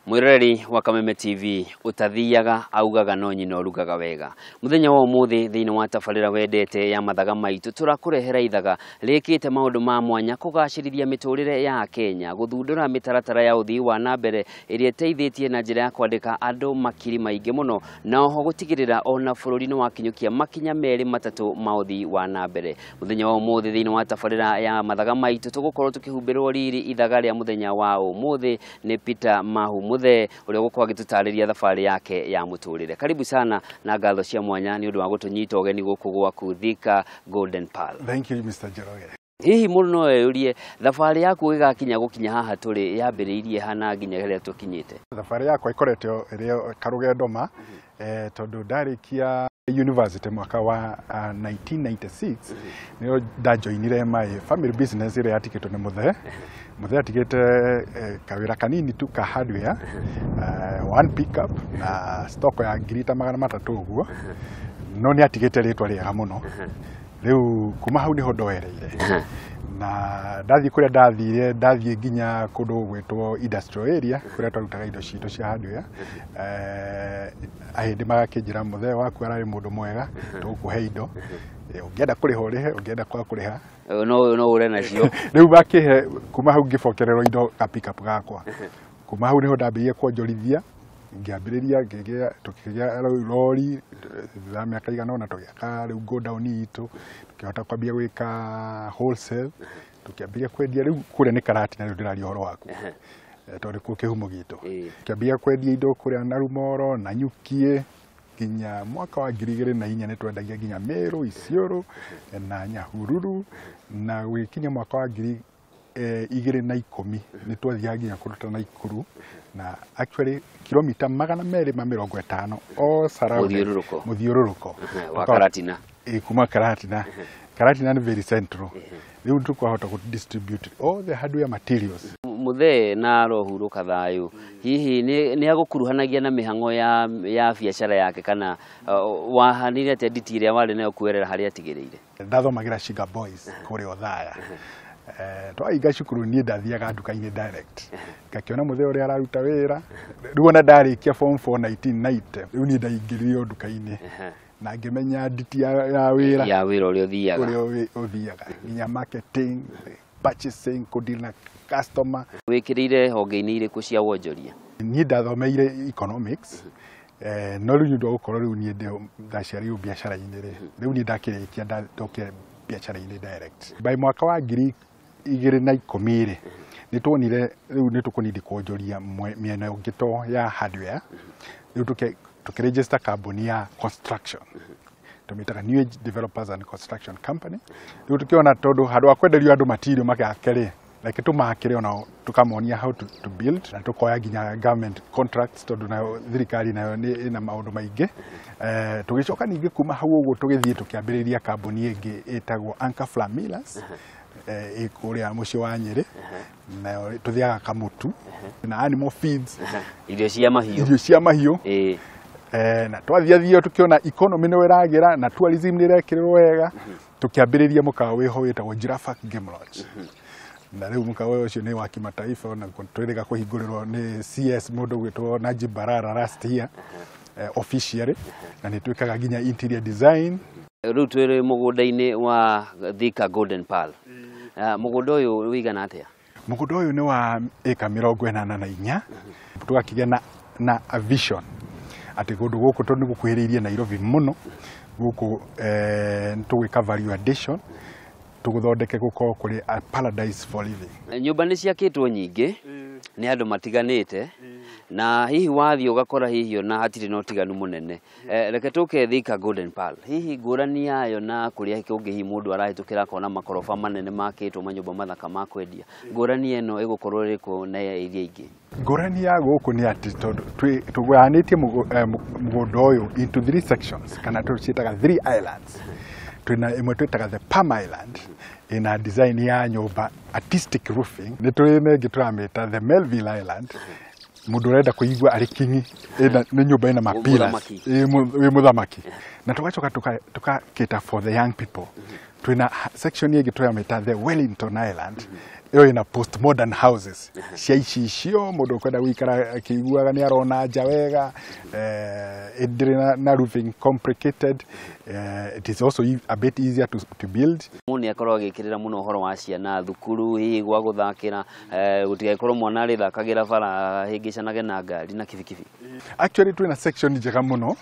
Mwireri wa Kameme TV utathiaga augaga no nyina orugaga wega. Muthenya wa umuthi thiini wa tabarira wendete ya Mathaga Maitu turakurehera ithaga rikite maundu ma mwanya kugacirithia miturire ya Kenya, guthundura mitaratara ya uthii wa nambere iria teithitie na njira ya kwandika andu makiri maingi muno na oho gutigirira ona bururi-ini wa kinyukia makinya meri matatu ma uthii wa nambere. Muthenya wa umuthi thiini wa tabarira ya Mathaga Maitu tugukorwo tukihumbirwo riri ithaga ria muthenya wa umuthi ni Peter Mahu ule gukwa gitutariria thabari yake ya muturire. Karibu sana na ngatho cia mwanya ni undu wa gutunyita ugeni guku gwaku Thika Golden Pearl. Thank you Mr. Jeroge. Hihi mundu no eyurie thabari yaku igakinya gukinya haha turi yambiriirie hana nginya heria tukinyite? Thabari yakwa ikoretwo iri karugendo ma tondu ndarikia university mwaka wa 1996 niyo ndajoinire my family business ire yatikitwo ni muthe atigite kawira kanini tu ka hardware, one pickup na stock ya ngirita 300 uguo, no ni atigite ritwa riega muno. Riu kuma hau niho ndoereire na ndathie kuria ndathie nginya kundu gwetwo industrial area kuria twarutaga indo citu cia hardware. Ahindi magakinjira muthe waku arari mundu mwega tukuhe indo, ungienda kuriha urihe, ungienda kwa kuriha no ure nacio. Riu bakihe kuma hau ngibokererwo indo ka pickup gakwa. Kuma hau niho ndambirie kwonjorithia, ngiambiriria tukigia lori za miaka igana ona tugiaka riu go down itu tukihota kwambia gwika wholesale, tukiambia kwendia riu kuria ni karati na riu ndirari horo waku tondu ku kihumo gitu tukiambia kwendia indo kuria na Rumoro na Nyukie nginya mwaka wa 2004 ni twendagia nginya Meru, Isiolo na Nyahururu, na wikinya mwaka wa 2010 ni twathia nginya kuruta na Ikuru na actually kilomita 250 o surround muthiururuko wa Karatina kuma Karatina. Karatina ni very central. Riu tukwahota ku distribute all the hardware materials. Muthe na rohuruka thayu hihi ni agukuruhanagia na mihango ya biashara yake kana wahanire ate nditiria wale nayo kuerera hari atigiriire? Ndathomagira Shiga Boys kuri Othaya. Twaiga cukuru ni ndathiaga nduka-ini direct ngakiona muthe uri araruta wira. Riu ona ndarikia form 4 1990 riu ni ndaingiririo nduka-ini na ngimenya nditi ya wira uri uthiaga nginya marketing, purchasing, kudeal na customer. Wikirire honge-ini iriku cia wonjoria? Ni ndathomeire economics, no riu ndo gukorwo riu ni ndaciari biashara-ini riu ni ndakirikia ndoke biashara-ini direct. By mwaka wa 2010 ni tuonire riu ni tukunidi kuonjoria miena ngito ya hardware. Riu tukiregister company ya construction, tumitaga New Age Developers and Construction Company. Riu tukiona tondu handu akwenderio andu material makakere like tumakire ona tukamonia how to build na tukoya nginya government contracts tondu nayo thirikari nayo ni ina maundu maingi. Tugicoka ningi kuma hau uguo tugithie tukiambiriria company ingi itagwo Anchor Flour Millers ikuria mucio wa Nyeri, na tuthiaga kamutu na animal feeds, irio cia mahiu na twathiathio tukiona economy no iragira na tourism ni irekirwo wega, tukiambiriria mukawa wiho witagwo Giraffe Game Lodge. Na riu mukawa ucio ni wa kimataifa na twiriga kuhingurirwo ni CS mundu gwitwo Najib Barara last year officially, na ni twikaga nginya interior design. Riu twiri mugunda-ini wa Thika Golden Pearl. Mugunda uyu wigana atia? Mugunda uyu ni wa eka 84. Tugakigia na a vision ati gundu guku tondu gukuhiriirie Nairobi muno guku ntugwika value addition tuguthondeke gukorwo kuri a paradise for living. Nyumba ni ciakitwo nyingi ni andu matiganite na hihi wathi ugakora hihi na hatiri no tiganu munene. Reke tuke Thika Golden Pearl, hihi ngurani yayo na kuria kungi hi mundu arahitukira kona makorofa manene makitwo manyumba mathaka ma kwendia, ngurani eno igukorwo riko na iria ingi? Ngurani ya guku ni ati tugwanitie mugunda uyu into 3 sections kana tucitaga 3 islands. Twina imwe twitaga the Palm Island ina design ya nyumba artistic roofing, ni twine gituramita the Melville Island mundu urenda kuigwa ari kingi ni nyumba ina mapira wi muthamaki, na tugacoka tukakita for the young people. Twina section ye gituramita the Wellington Island iyo ina postmodern houses cia icio mundu kwenda gwikara akiguaga ni arona nja wega na roofing complicated. It is also a bit easier to build. Muni akorwo agikirira muno horo wa ciana thukuru hihi gwa guthakira gutigakorwo mwana ari thakagira bara hingicanage na ngari na kibikibi. Actually twina section njega muno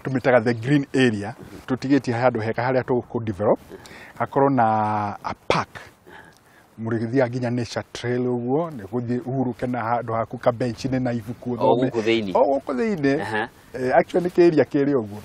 tumitaga the green area tutigitie handu heka haria tuku develop akorwo na a park murigithia nginya nature trail uguo ni guthii uhuruke na handu haku ka bench ni na ibuku thome guku thiini actually ke area kiri uguo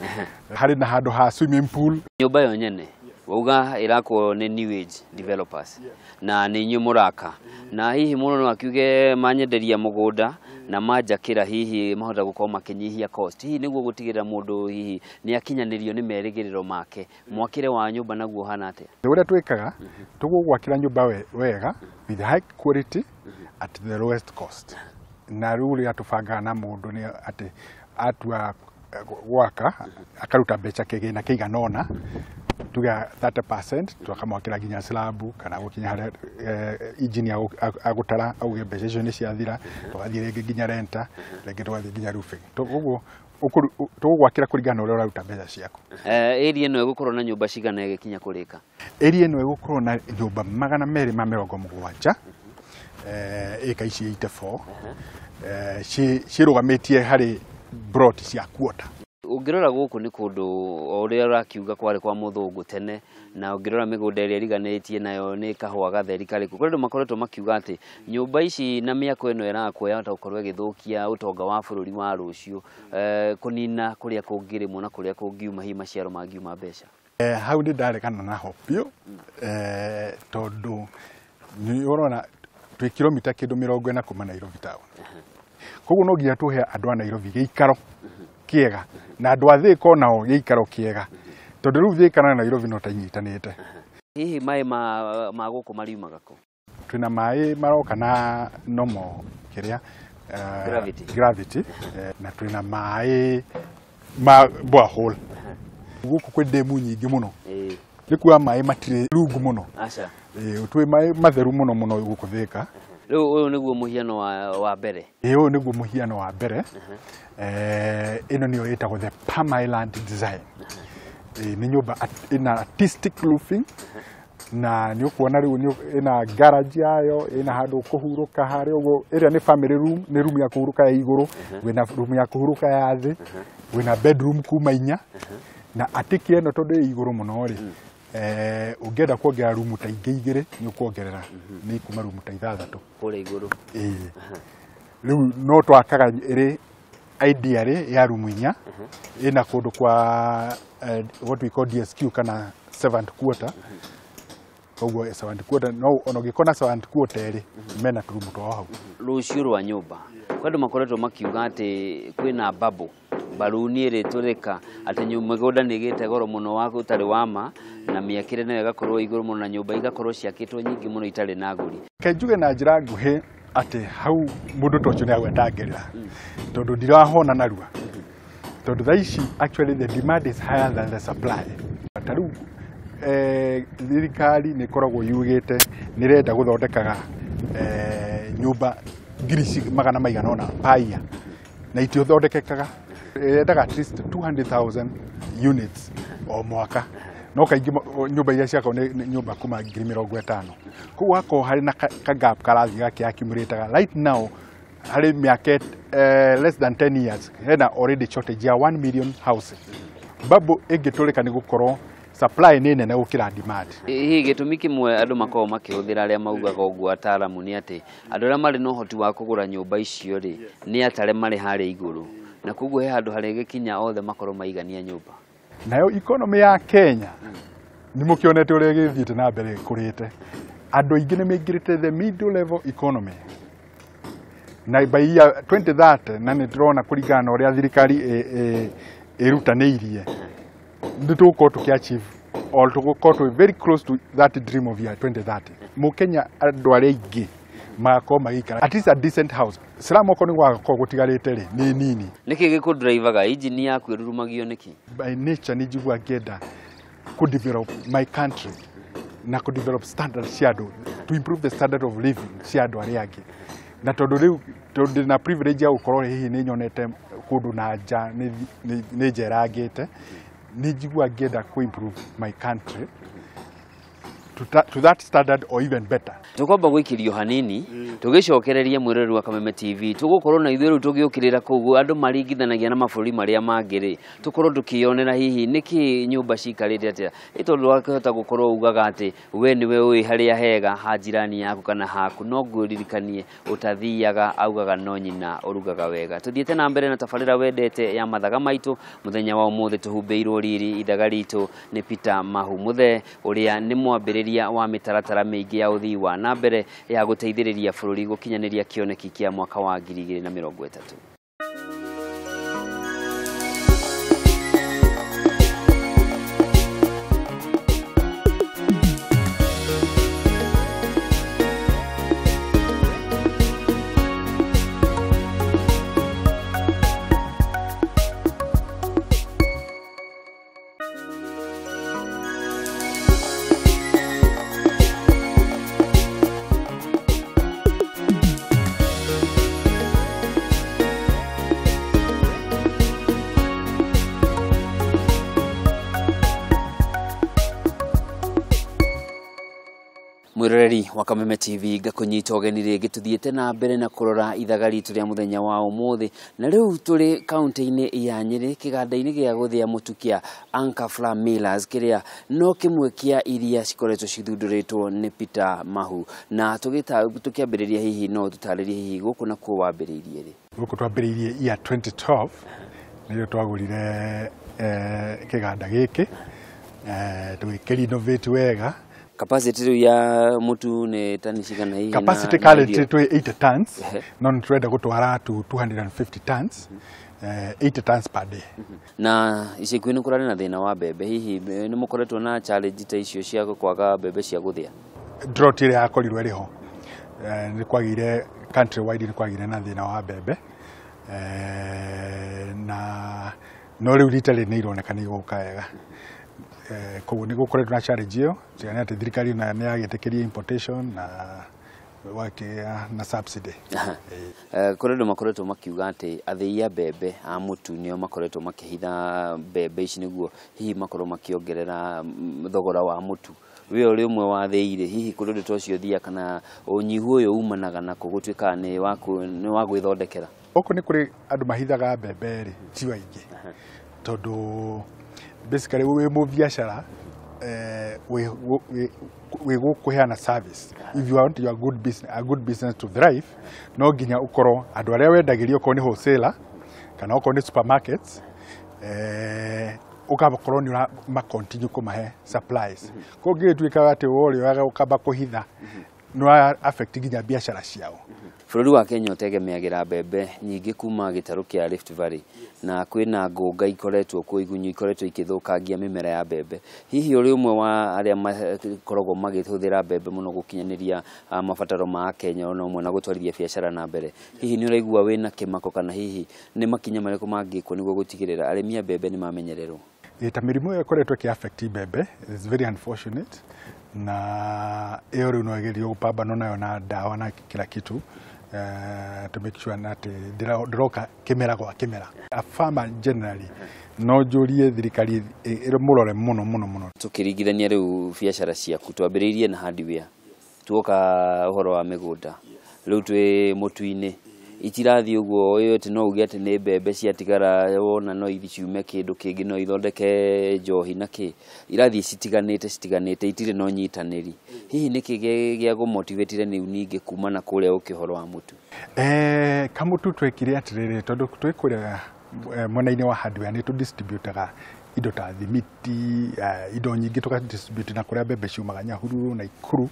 hari na handu ha swimming pool. Nyumba yo nyene wauga irakwo ni new age developers na ni nyu muraka na hihi muno no akiuge manyenderia mugunda na manjakira hihi mahota gukorwo makinyihia cost hihi niguo gutigirira mundu hihi ni akinyanirio ni merigiriro make mwakire wa nyumba naguo hana atia. Uria twikaga tugugwakira nyumba wega with high quality at the lowest cost. Na ruri atubanga na mundu ni ati atua gwaka akaruta mbeca kigina kiganona tuga 30% tukamwakira ginya slab kana gukinya hari engineer agutara auge mbeca icio ni ciathira tugathie rege ginya renta rege tugathie ginya roofing uguo tugwakira kuringana uria uraruta mbeca ciaku. Area ino igukorwo na nyumba cigana igikinya kurika? Area ino igukorwo na nyumba 270 eka ici 84 cirugamitie hari brot cia quarter. Ungirora guku ni kundu uria urakiuga kwari kwa muthungu tene na ungirora migunda iria riganitie nayo ni kahwa gatheri kariku kuri makoretwo makiuga ati nyumba ici na miako ino irakwo yahota gukorwo igithukia utonga wa bururi wa rucio kunina kuria kungirimo na kuria kungiuma hi maciaro mangiuma mbeca. Hau ndi ndarekana na hopio tondu ni urona twi kilomita kindu 40 kuma Nairobi town. Koguo no nginya tuhe andu a Nairobi giikaro kiega na andu a Thika nao giikaro kiega tondu riu Thika na Nairobi no tanyitanite. Hihi mai ma guku mariumaga ku? Twina mai maroka na nomo kiria gravity na twina mai ma borehole guku kwi demu nyingi muno nikuwa mai matire rungu muno acha twi mai matheru muno muno guku Thika. Riu uyu niguo muhiano wa mbere? Uyu niguo muhiano wa mbere. Ino niyo yetagwo the Palm Island design. Ni nyumba ina artistic roofing na ni ukuona riu ina garage yayo ina handu kuhuruka hari uguo area ni family room ni room ya kuhuruka ya iguru wina room ya kuhuruka ya thi wina bedroom kuma 4 na atiki eno tondu iguru muno ri ungenda kuongerera room ta ingi igiri ni ukuongerera ni kuma room ta 6 kule iguru. Riu no twakaga iri ideally ya room 4 ina kundu kwa what we call DSQ kana servant quarter. Koguo servant quarter no onogikona servant quarter ri mena room to hau. Rucio rwa nyumba kwandu makoretwo makiuga ati kwina bubble baruni iri turika ati nyumba migunda ni gite goro muno wa utari wama na miakire nayo igakorwo iguru muno na nyumba igakorwo ciakitwo nyingi muno itari na guri. Kenjuge na njira nguhi ati hau mundu tocho ni agwetangirira tondu ndirahona narua tondu thaici actually the demand is higher than the supply. Taru thirikari ni koragwo yugite ni renda guthondekaga nyumba ngiri 100 paia na itio thondekekaga yendaga at least 200,000 units o mwaka no kaingi nyumba iria ciakwo ni nyumba kuma 50,000 koguo hako hari na ka gap karathi gake accumulator right now hari miaka less than 10 years hena already shortage ya 1 million houses. Babu ingitulika ni gukorwo supply ni nene gukira demand. Hihi gitumi kimwe andu makorwo makihuthira aria maugaga uguo ataalamu ni ati andu aria mari no hoti wa kugura nyumba icio ri ni atare mari hari iguru na koguo he handu hari gikinya othe makorwo maigania nyumba. Nayo economy ya Kenya ni mukionete uria githiite na mbere kurite andu aingi ni mingirite the middle level economy na by year 2030 na ni turona kuringana na uria thirikari irutaniirie ndi tuko tukiachieve all tuko very close to that dream of year 2030. Mukenya andu aria aingi mako magikara at least a decent house salamo ko ni gwako gutigarite ri ni nini niki giku driverga engine yaku irurumagio niki by nature ni jigwa ngenda ku develop my country na ku develop standards cia andu, to improve the standard of living cia andu aria angi. Na tondu riu tondu na privilege ya gukorwo hihi ni nyonete kundu na nja ni njerangite, ni njigua ngenda ku improve my country to that standard or even better. Tukomba gwikirio hanini tugicokereria mwirori wa Kameme TV tugukorwo na ithuĩ tugiukirira kugu andu maringithanagia na mabũrũri maria mangĩ tukorwo tukionera hihi niki nyumba cikarite atia itondu wakihota gukorwo ugaga ati we niwe ui haria hega ha jirani yaku kana haku no nguririkanie utathiaga augaga no nyina urugaga wega. Tuthiete na mbere na tabarĩra wendete ya Mathaga Maitu muthenya wa umuthi tuhumbeirwo riri ithaga ritu ni Peter Mahu Muthe uria ni mwambĩrĩria wa mitaratara mĩingĩ ya uthii wa na mbere ya guteithĩrĩria bũrũri gukinyanĩria kĩoneki kĩa mwaka wa 2030. Mwiroreri wa Kameme TV gakunyita ogeni rĩngĩ tuthiete na mbere na kurora ithaga ritu rĩa muthenya wa umuthi na rĩu tũrĩ kaunti-inĩ ya Nyeri kĩganda-inĩ gĩa gũthĩa mũtu kĩa Anchor Flour Millers kĩrĩa no kĩmwe kĩa iria cikoretwo cithundũrĩtwo nĩ Peter Mahu na tũkĩambĩrĩria hihi no tũtarĩrie hihi gũkũ na kuo wambĩrĩirie rĩ. Gũkũ twambĩrĩirie year 2012 nĩrĩo twagũrire kĩganda gĩkĩ tũgĩkĩri innovate wega. Capacity riu ya mutu ni tani cigana hihi? Capacity currently to 80 tons, no turenda gutwara to 250 tons, 80 tons per day. Na ici kwini kurari na thina wa bebe hihi ni mukoretwo na challenge ta icio cia kwaga bebe cia guthia? Drought ile yakorirwo iriho, ni kwagire country wide ni kwagire na thina wa bebe, na no riu ritari ni ironeka ni guka wega. Koguo ni gukoretwo na challenge iyo tigana ati thirikari na ni yagetekeria importation na wakia na subsidy. Koredo makoretwo makiuga ati athĩi a bebe a mutu nio makoretwo makihitha bebe ici niguo hihi makorwo makiongerera thogora wa mutu. We uri umwe wa thĩire hihi koredo tocio thia kana unyihu uyu umanaga na kugutwika ni wa gwithondekera. Oko ni kuri andu mahithaga bebe ri ti waingi tondu basically we mu biashara we go kuheana service. If you want your good business to thrive, no ginya ukoro andu aria wendagirio ko ni wholesaler kana uko ni supermarkets ukabakorwo ni ma continue kumahe supplies. Ko gitwika ati wori waga ukaba kuhitha no affect ginya biashara ciao. Bũrũri wa Kenya ũtegemeagĩra mbembe nyingĩ kuma gĩtarũ kĩa Rift Valley na kwĩna ngũnga ikoretwo kuo igunyũ ikoretwo ikĩthũkangia mĩmera ya mbembe. Hihi ũrĩ ũmwe wa arĩa makoragwo magĩhũthĩra mbembe mũno gũkinyanĩria mabataro ma Kenya ona ũmwe na gũtwarithia biacara na mbere. Hihi nĩ ũraigua wĩna kĩmako kana hihi nĩ makinya marĩkũ mangĩkwo nĩguo gũtigĩrĩra arĩmi a mbembe nĩ mamenyererwo? Ta mĩrimũ ĩkoretwo ĩkĩaffect mbembe is very unfortunate na ĩyo rĩu no ĩgerio gũpambana nayo na ndawa na kila kitu. To make sure that droka kimera kwa kimera. A farmer generally no jurie thirikari murore muno. Tukiringithania riu biacara ciaku twambĩrĩirie na hardware tuoka uhoro wa mĩgũnda riu twi mutu-ini itirathi uguo yote no uge ati ni mbembe ciatigara wona no ithiume kindu kingi no ithondeke njohi na ki irathi citiganite itire no nyitaniri. Hihi niki gĩa gumotivate ni uningi kuma na kuria ukihoro wa mutu? Kamutu twekire atiriri tondu twikuria mwena-ini wa hardware ni tu distributaga indo ta thimiti indo nyingi tukadistribute na kuria mbembe ciumaga Nyahururu na Ikuru.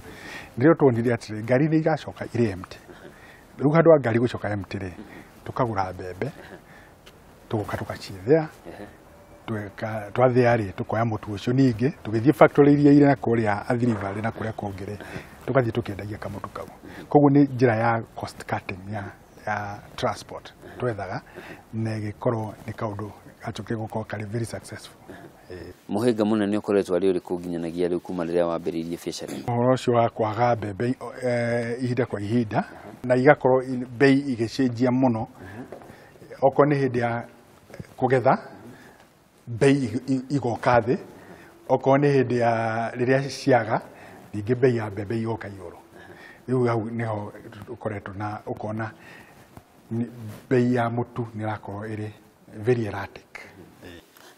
Ndio tuonire atiri ngari ni igacoka iri empty. Riu handu ngari gucoka empty ri tukagura mbembe tugoka tukacithia twathia ri tukoya mutu ucio ningi tugithie factory iria ire na kuria Athi Valley na kuria kongere tukathie tukendagia kamutu kau. Koguo ni njira ya cost cutting ya transport twethaga na gikorwo ni kaundu achoke gukorwo kari very successful. Muhinga munene ukoretwo ari uri kuginyanagia riu kuma riria wambiririe biacara. Uhoro ucio wa kwaga mbembe ihinda kwa ihinda na igakorwo bei igicenjia muno oko ni hindi ya kugetha bei igoka thi oko ni hindi ya riria ciaga ningi bei ya mbembe igoka iguru riu hau niho ukoretwo na ukona bei ya mutu ni rakorwo iri very erratic.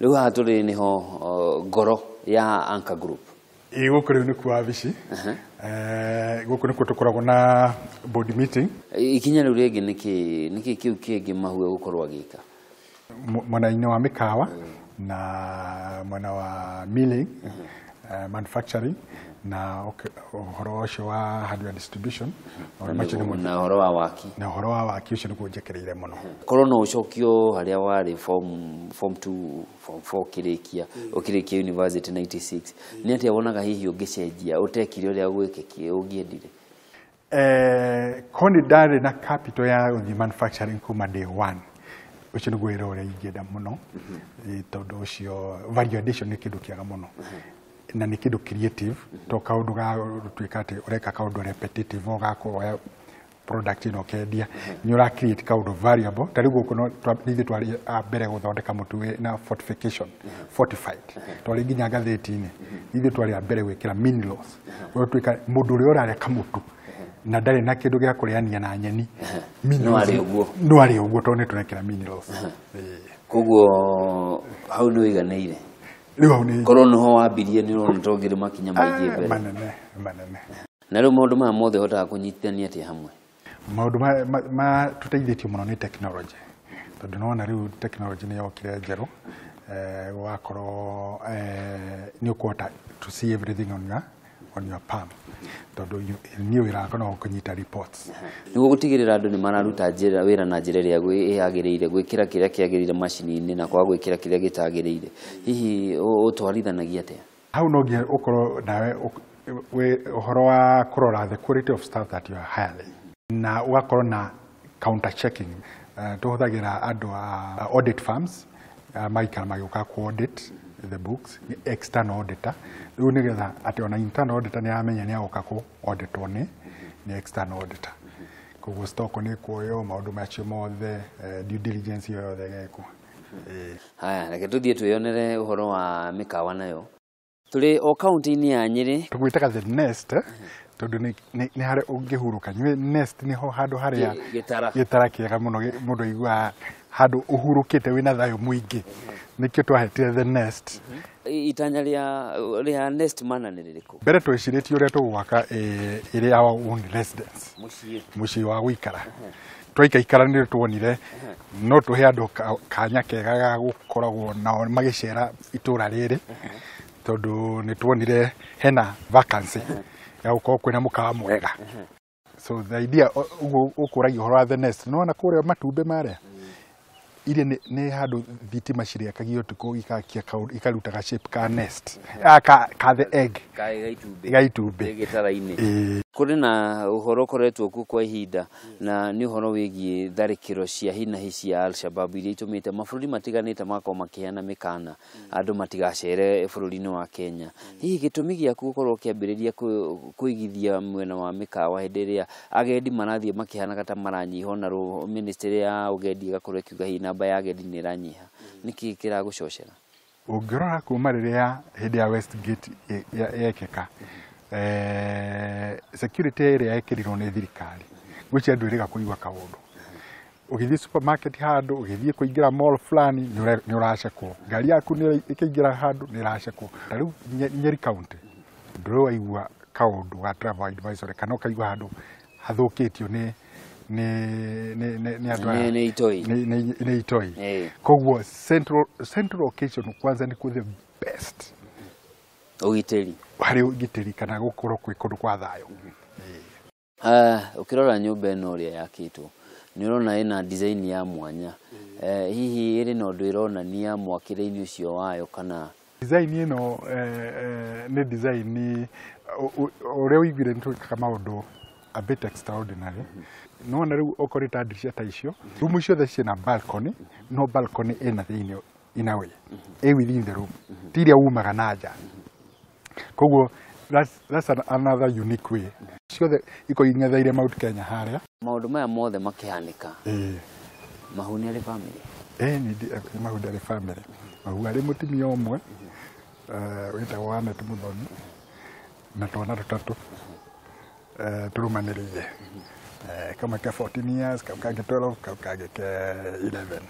Riu haha turi niho ngoro ya Anchor Group. Guku riu ni kwa bici guku ni tukoragwo na board meeting. Ikinya riu ringi niki kiu kingi Mahu gukorwo agika mwena-ini wa mikawa na mwena wa milling, manufacturing na uhoro ucio wa hardware distribution na uhoro wa waki ucio ni kunjekereire muno. Korwo no ucokio haria wari form 2 form 4 kirikia ukirikia university 96 ni atia wonaga hihi ungicenjia utekire uria gwikiki ungiendire? Kondi ndari na capital ya manufacturing kuma day 1 ucio ni gwira uria ingienda muno tondu ucio value addition ni kindu kiaga muno na ni kindu creative to kaundu ga tuika ati ureka kaundu repetitive ogakoya product ino kendia ni ura create kaundu variable tari guku no twathi twari mbere guthondeka mutu na fortification fortified twari nginya gatheti-ini ithi twari mbere gwikira minerals we tuika mundu uri urareka mutu na ndari na kindu gia kuriania na nyeni no ari uguo to ni turekira minerals koguo hau ni wiganeire korwo niho wambirie ni urona tongire makinya maingi mbere manene na riu maundu maya mothe hotaga kunyitithania atia hamwe? Maundu ma tuteithitio muno ni technology tondu nona riu technology ni yokire njeru wakorwo ni ukwota to see everything on your palm tondu ni wira no kunyita reports niguo gutigirira andu ni mararuta njira wira na njira ria gwagiriire gwikira kiria kiagiriire machine-ini na kwa gwikira kiria gitagiriire hihi utwarithanagia atia? Hau no ngia ukorwo nawe uhoro wa kurora the quality of staff that you are hiring na ugakorwo na counter checking tuhuthagira andu audit firms maikara magioka ku audit the books external auditor riu nigetha ati ona internal auditor ni amenya ni agoka ku audit ni external auditor koguo stock ni kuoyo maundu macio mothe due diligence yothe geko. Haya reke tuthie twionere uhoro wa mikawa nayo tuli o county-ini ya Nyeri tugwitaga the nest tondu ni hari ungihuruka nywe nest niho handu haria gitara kiega muno mundu igua handu uhurukite wina thayo muingi nikio twahetire the nest. Itanya ria nest mana ni ririku? Mbere twiciritie uria tugwaka iri our own residence mucii wa guikara twaikaikara ni tuonire no tuhe andu kanya kega ga gukoragwo nao magicera itura riri tondu ni tuonire hena vacancy ya uko kwina mukawa mwega. So the idea ukuragia uhoro wa the nest no na kuria matumbe maria ile ni handu thitima ciriakagio tuko ikarutaga shape ka nest ka the egg gaitumbe gitara-ini. Kuri na uhoro koretwo ku kwa ihinda na ni uhoro wigie tharikiro cia hinahi cia Al-Shabaab iria itumite mabũrũri matiganite mako makiana mikana andu matigacere bũrũri-ini wa Kenya. Hihi gitumi giaku gukorwo kiambiriria kuigithia mwena wa mikawa hindi iria agendi marathie makihanaga ta maranyiha na ru ministry ya ugendi igakorwo ikiuga hihi namba ya agendi ni ranyiha niki kiragucocera? Ungirora kuma riria hindi ya Westgate yekeka security area ekirirwo ni thirikari gwici andu iriga kuigwa kaundu ugithie supermarket handu ugithie kuingira mall fulani ni uracekwo ngari yaku ni ikiingira handu ni iracekwo riu Nyeri county nduro waigua kaundu wa travel advisory kana ukaigwa handu hathukitio ni itoi koguo central location kwanza ni ku the best ugiteri hari ugiteri kana gukorwo kwi kundu kwa thayo. Ukirora nyumba ino ria yakitwo ni urona ina design ya mwanya hihi iri no ndu ironania mwakire-ini ucio wayo kana design ino ni design uria uigire ntuika maundu a bit extraordinary no na riu okorita ndirisha ta icio rumu ciothe ciina balcony no balcony ina thiini in a way. Within the room. Tiria umaga naja. Koguo that's another unique way. Ciothe iko ing'etheire Mount Kenya haria. Maundu maya mothe makihanika. Mahu nĩ arĩ family. Ni Mahu ndarĩ family. Mahu arĩ mũtumia ũmwe. Wĩtagwo Anet Muthoni. Na twana tũtatũ. Tũrũmanĩrĩire. Kamwe ka 14 years, kamwe kangĩ 12, kamwe kangĩ 11.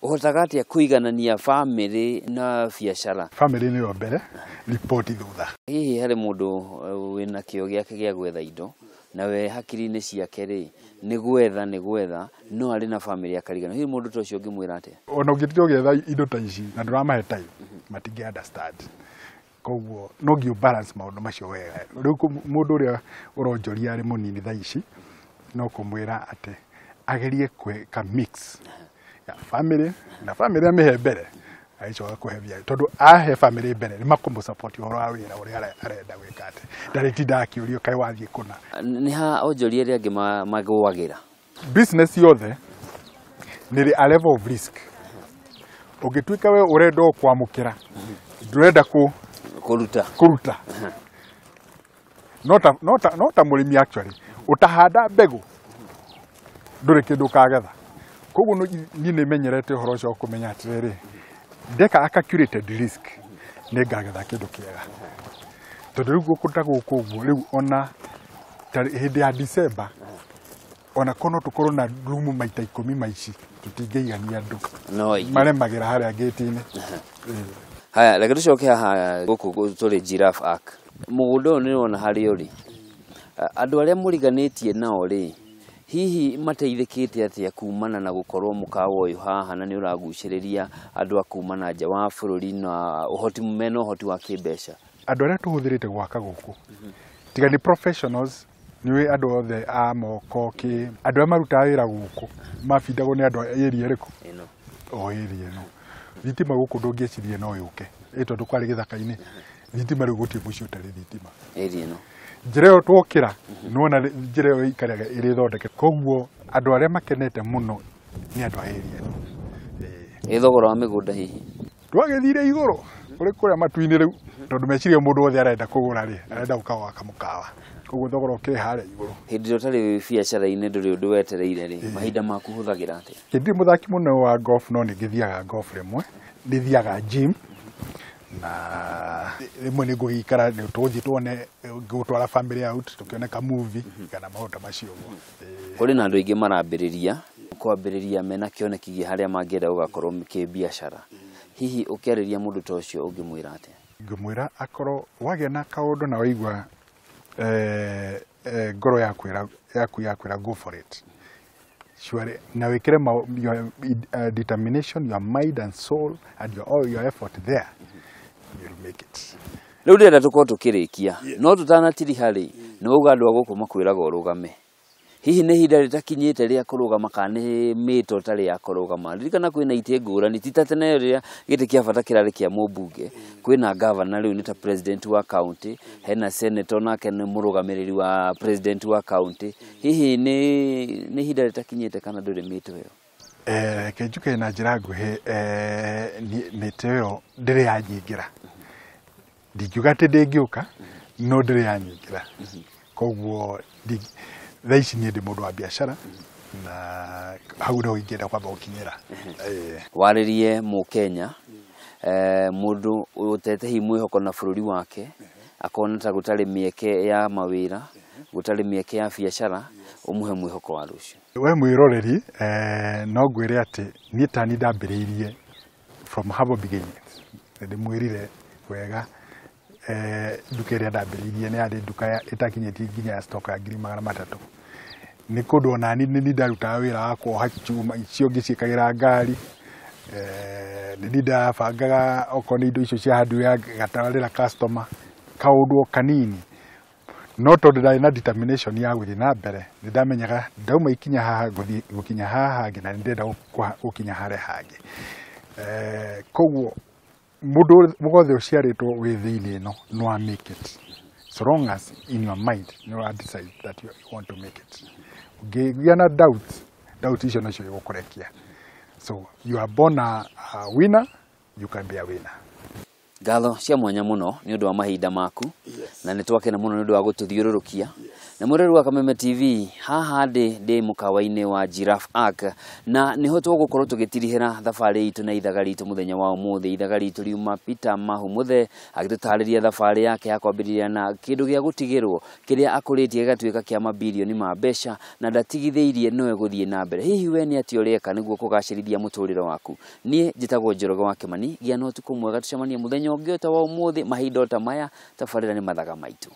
Ũhotaga atĩa kũiganania family na biacara? Family nĩyo mbere, report thutha. Hihi harĩ mũndũ wĩna kĩo gĩake gĩa gwetha indo, nawe hakiri-inĩ ciake rĩ, nĩ gwetha, no arĩ na family akarigana. Hihi mũndũ ta ũcio ũngĩmwĩra atĩa? Ona ũngĩthiĩ ũgetha indo ta ici, na ndũramahe time, matingĩ understand. Koguo no ngĩ balance maũndũ macio wega. Rĩu mũndũ ũrĩa ũronjoria arĩ mũnini thaa ici, no kũmwĩra atĩ agerie kwĩka mix ya family na family amĩhe mbere aicoka kũhe bia tondũ ahe family mbere nĩ makũmũ support ũhoro wa wĩra ũrĩa arenda gwĩka atĩ ndarĩtinda akĩũrio kaĩ wathiĩ kũna. Nĩ ha onjoria arĩa angĩ magũwagĩra? Business yothe nĩ a level of risk. Ũngĩtuĩka we ũrenda kwamũkĩra ndũrenda kũruta no ta mũrĩmi actually utahanda mbegu ndũrĩ kĩndũ kagetha. Koguo niĩ nĩmenyerete ũhoro ũcio kũmenya atĩrĩrĩ ndeka calculated risk nĩ ngagetha kĩndũ kĩega. Tondũ rĩu gũkũta gũkũ ũguo rĩu ona hĩndĩ ya December ona kono tũkorwo na room maita 10 maici tũtingĩigania andũ maremagĩra harĩa gate-inĩ. Haya, reke tũcoke haha gũkũ tũrĩ Giraffe Arc. Mũgũnda ũyũ nĩwona harĩ ũrĩ. Andũ arĩa mũriganĩtie nao rĩ, hihi mateithĩkĩte atĩa kumana na gũkorwo mũkawa ũyũ haha na nĩ ũragucĩrĩria andũ a kumana nja wa bũrũri na mena ũhoti wa kĩmbeca? Andũ arĩa tũhũthĩrĩte gwaka gũkũ tiga nĩ professionals, nĩ andũ othe a moko andũ arĩa marutaga wĩra gũkũ mabindagwo nĩ andũ area ĩrĩkũ? Area ĩno. Thitima gũkũ ndũngĩeciria no yũke tondũ kwarĩ gĩthaka-inĩ. Thitima rĩu gũtirĩ mũciĩ ũtarĩ thitima area ĩno. Njĩra ĩyo twokĩra nĩwona njĩra ĩyo ikaraga ĩrĩ thondeke. Koguo andũ arĩa makenete mũno nĩ andũ a area ĩno. Thogora wa mĩgũnda hihi twagĩthire igũrũ kũrĩ kũrĩa matu-inĩ rĩu tondũ meciria mũndũ wothe arenda kũgũra rĩ arenda gũkawaka mũkawa. Koguo thogora ũkĩrĩ harĩa igũrũ. Hĩndĩ ĩrĩa ũtarĩ biacara-inĩ ndũrĩ ũndũ wetereire rĩ, mahinda maku hũthagĩra atĩa? Hĩndĩ mũthaki mũno wa golf no nĩngĩthiaga golf rĩmwe, nĩthiaga gym na rĩmwe nĩ ngũgĩikara tũgũthiĩ tuone gũtwara family out tũkĩone ka movie kana maũndũ macio. Kũrĩ na andũ aingĩ marambĩrĩria kwambĩrĩria mena kĩoneki gĩa harĩa mangĩenda gũgakorwo kĩbiacara. Hihi ũkĩarĩria mũndũ ta ũcio ũngĩmwĩra atĩa? Ngĩmwĩra akorwo wagĩa na kaũndũ na waigua ngoro yakwĩra go for it. Sure, na wĩkĩre your determination, your mind and soul and all your effort there, you'll make it. Rĩu ndĩrenda tũkorwo tũkĩrĩkia, no tũtanatiriha rĩ, nĩ wauga andũ a gũkũ makwĩraga ũrũgame. Hihi nĩ ihinda rĩtakinyĩte rĩa kũrũgama kana nĩ mĩto tarĩ ya kũrũgama? Ririkana kwĩna itĩ ngũrani, ti ta tene rĩrĩa gĩtĩ kĩa bata kĩrarĩ kĩa mũmbunge. Kwĩna governor rĩu nĩ ta president wa county, hena senator nake nĩ mũrũgamĩrĩri wa president wa county. Hihi nĩ ihinda rĩtakinyĩte kana ndũrĩ mĩto ĩyo? Kenjuke na njĩra nguhĩ mĩto ĩyo ndĩrĩ yanyingĩra. Ndingiuga atĩ ndĩngĩũka no ndĩrĩ yanyingĩra. Koguo thaa ici niĩ ndĩ mũndũ wa biacara na hau no ingĩenda kwamba gũkinyĩra. Warĩrie Mũkenya mũndũ ũtete hi mwĩhoko na bũrũri wake akona ta gũtarĩ mĩeke ya mawĩra, gũtarĩ mĩeke ya biacara, ũmũhe mwĩhoko wa rũciũ. We mwĩroreri no ngwĩre atĩ niĩ tani ndambĩrĩirie from humble beginnings. Ndĩmwĩrire wega nduka ĩrĩa ndambĩrĩirie nĩ yarĩ nduka ĩtakinyĩtie nginya ya stock ya 300,000. Nĩ kũndũ ona nĩ ndarutaga wĩra wa kuoha chuma icio ngĩciĩkagĩra ngari. Nĩ ndabangaga okorwo nĩ indo icio cia handũ ya gatarĩra customer kaũndũ kanini. No tondũ ndarĩ na determination ya gũthiĩ na mbere, nĩ ndamenyaga ndauma ikinya haha gũkinya haha hangĩ na nĩ ndenda gũkinya harĩa hangĩ. Koguo mũndũ wothe ũciarĩtwo wĩ thĩinĩ ĩno no make it. So long as in your mind you decide that you want to make it. Ũngĩgĩa na doubt icio nacio igũkũrekia. So you are born a winner, you can be a winner. Ngatho cia mwanya muno ni undu wa mahinda maku na ni twakena muno ni undu wa gututhiururukia na mureru wa Kameme TV haha ndi mukawa-ini wa Giraffe Arc na niho tugukorwo tugitirihira thabari itu na ithaga ritu muthenya wa umuthi. Ithaga ritu riuma Peter Mahu muthe agitutariria thabari yake ya kwambiriria na kindu gia gutigirwo kiria akuritie gatuika kia mabilioni ma mbeca na ndatigitheirie noe guthie na mbere. Hihi we ni ati ureka niguo kugacirithia muturiro waku? Nie njitagwo Njoroge wa Kimani, gia no tuku mwega tucemanie muthenya ungi ta wa umuthi mahinda ta maya. Tabarira ni Mathaga Maitu.